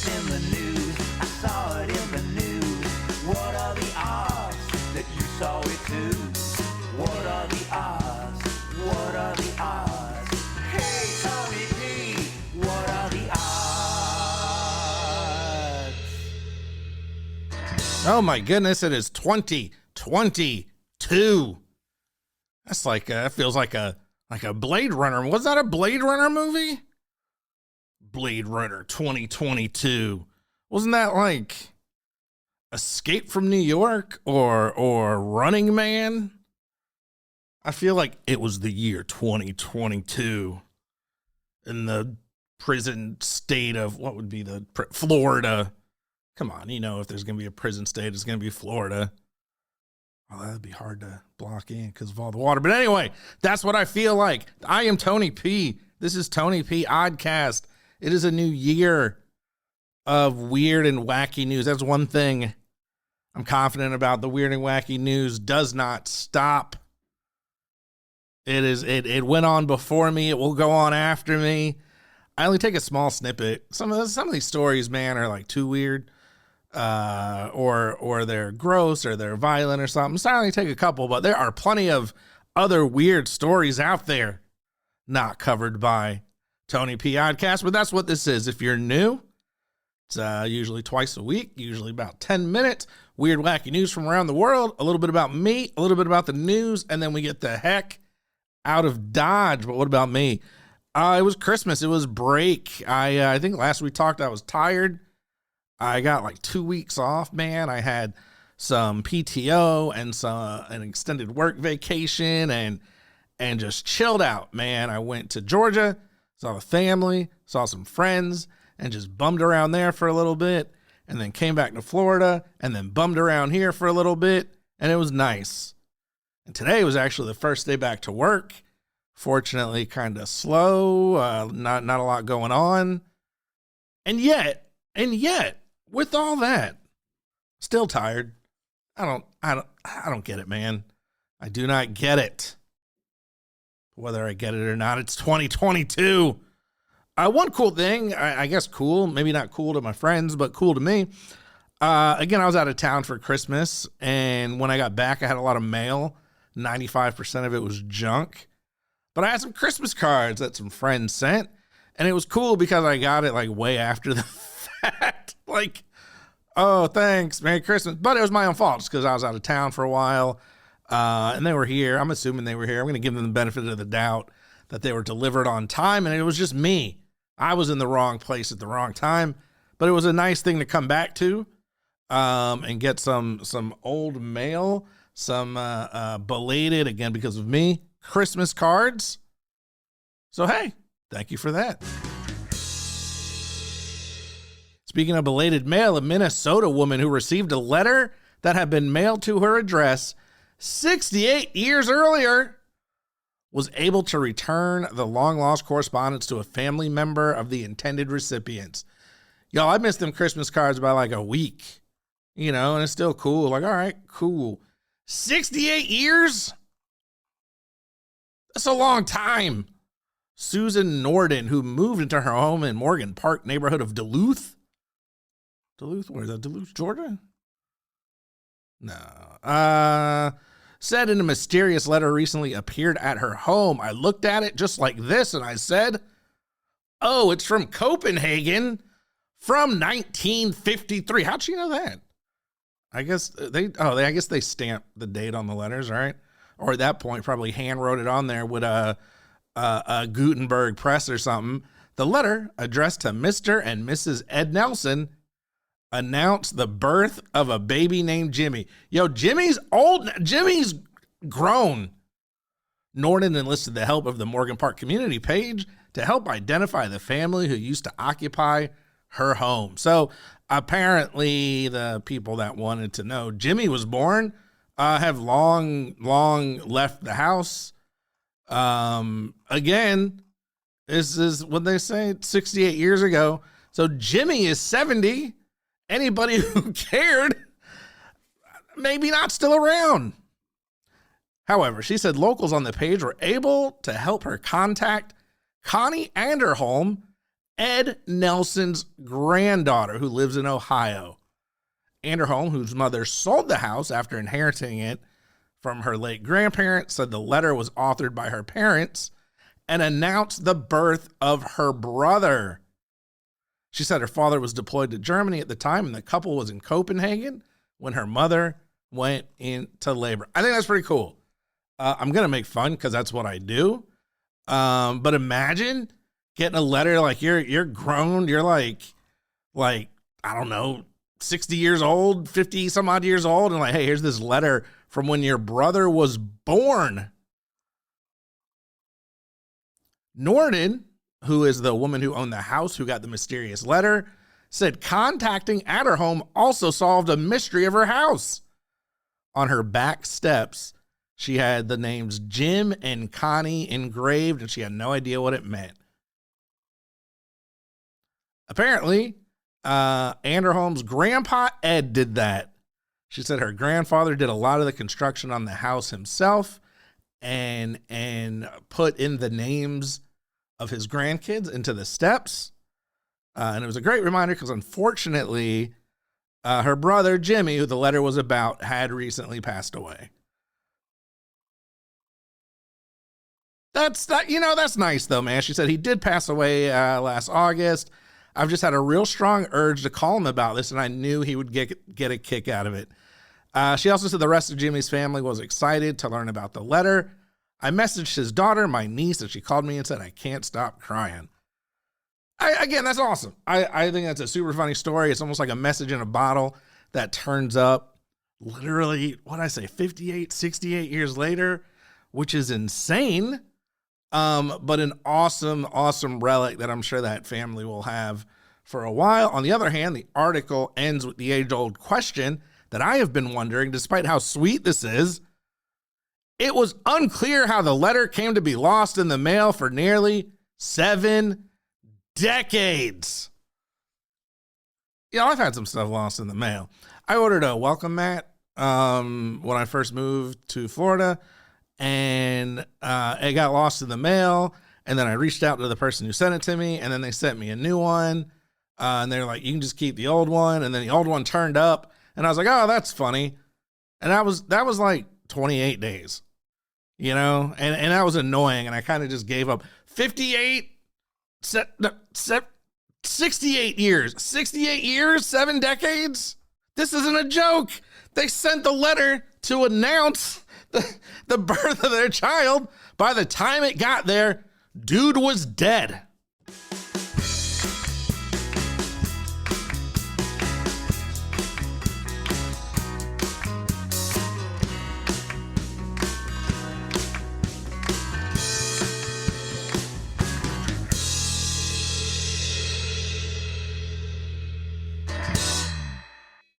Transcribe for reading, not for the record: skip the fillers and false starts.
was in the news. I saw it in the news. What are the odds that you saw it too? What are the odds? What are the odds? Hey, Tony P, what are the odds? Oh my goodness, it is 2022. That's like, it feels like a Blade Runner. Was that a Blade Runner movie? Blade Runner 2022. Wasn't that like Escape from New York or Running Man? I feel like it was the year 2022 in the prison state of, what would be the Florida. Come on, you know, if there's going to be a prison state, it's going to be Florida. Oh, that'd be hard to block in because of all the water. But anyway, that's what I feel like. I am Tony P. This is Tony P. Oddcast. It is a new year of weird and wacky news. That's one thing I'm confident about. The weird and wacky news does not stop. It went on before me. It will go on after me. I only take a small snippet. Some of these stories, man, are like too weird. Or they're gross or they're violent or something. So I only take a couple, but there are plenty of other weird stories out there not covered by Tony P. Oddcast, but that's what this is. If you're new, it's usually twice a week, usually about 10 minutes. Weird, wacky news from around the world, a little bit about me, a little bit about the news, and then we get the heck out of Dodge. But what about me? It was Christmas. It was break. I think last we talked, I was tired. I got like 2 weeks off, man. I had some PTO and an extended work vacation and just chilled out, man. I went to Georgia, saw the family, saw some friends, and just bummed around there for a little bit, and then came back to Florida, and then bummed around here for a little bit, and it was nice. And today was actually the first day back to work. Fortunately, kind of slow, not a lot going on. And yet, with all that, still tired. I don't get it, man. I do not get it. Whether I get it or not, it's 2022. One cool thing, I guess cool, maybe not cool to my friends, but cool to me. Again, I was out of town for Christmas, and when I got back, I had a lot of mail. 95% of it was junk. But I had some Christmas cards that some friends sent, and it was cool because I got it like way after the fact. Like, oh, thanks, Merry Christmas. But it was my own fault because I was out of town for a while, and they were here. I'm assuming they were here. I'm going to give them the benefit of the doubt that they were delivered on time, and it was just me. I was in the wrong place at the wrong time, but it was a nice thing to come back to and get some old mail, some belated, again, because of me, Christmas cards. So, hey, thank you for that. Speaking of belated mail, a Minnesota woman who received a letter that had been mailed to her address 68 years earlier was able to return the long-lost correspondence to a family member of the intended recipients. Y'all, I missed them Christmas cards by like a week, you know, and it's still cool. Like, all right, cool. 68 years? That's a long time. Susan Norden, who moved into her home in Morgan Park neighborhood of Duluth. Where's that? Duluth, Georgia? No. Said in a mysterious letter recently appeared at her home. I looked at it just like this and I said, oh, it's from Copenhagen from 1953. How'd she know that? I guess they stamped the date on the letters, right? Or at that point, probably hand wrote it on there with a Gutenberg press or something. The letter addressed to Mr. and Mrs. Ed Nelson announced the birth of a baby named Jimmy. Yo, Jimmy's old. Jimmy's grown. Norden enlisted the help of the Morgan Park community page to help identify the family who used to occupy her home. So apparently the people that wanted to know Jimmy was born have long left the house. Again, this is what they say, 68 years ago. So Jimmy is 70. Anybody who cared, maybe not still around. However, she said locals on the page were able to help her contact Connie Anderholm Ed Nelson's granddaughter, who lives in Ohio. Anderholm, whose mother sold the house after inheriting it from her late grandparents, said the letter was authored by her parents and announced the birth of her brother. She said her father was deployed to Germany at the time, and the couple was in Copenhagen when her mother went into labor. I think that's pretty cool. I'm going to make fun because that's what I do. But imagine getting a letter like you're grown, you're like, I don't know, 60 years old, 50 some odd years old, and like, hey, here's this letter from when your brother was born. Norden, who is the woman who owned the house who got the mysterious letter, said contacting Anderholm also solved a mystery of her house. On her back steps, she had the names Jim and Connie engraved, and she had no idea what it meant. Apparently, Anderholm's grandpa Ed did that. She said her grandfather did a lot of the construction on the house himself and put in the names of his grandkids into the steps. And it was a great reminder because unfortunately, her brother Jimmy, who the letter was about, had recently passed away. That's nice though, man. She said he did pass away last August. I've just had a real strong urge to call him about this, and I knew he would get a kick out of it. She also said the rest of Jimmy's family was excited to learn about the letter. I messaged his daughter, my niece, and she called me and said, I can't stop crying. Again, that's awesome. I think that's a super funny story. It's almost like a message in a bottle that turns up literally, 58, 68 years later, which is insane. But an awesome relic that I'm sure that family will have for a while. On the other hand, the article ends with the age-old question that I have been wondering, despite how sweet this is. It was unclear how the letter came to be lost in the mail for nearly 7 decades. Yeah, I've had some stuff lost in the mail. I ordered a welcome mat when I first moved to Florida, and it got lost in the mail, and then I reached out to the person who sent it to me, and then they sent me a new one, and they're like, you can just keep the old one, and then the old one turned up, and I was like, oh, that's funny, and that was like 28 days, you know, and that was annoying, and I kind of just gave up. 68 years, 7 decades? This isn't a joke. They sent the letter to announce the birth of their child. By the time it got there, dude was dead.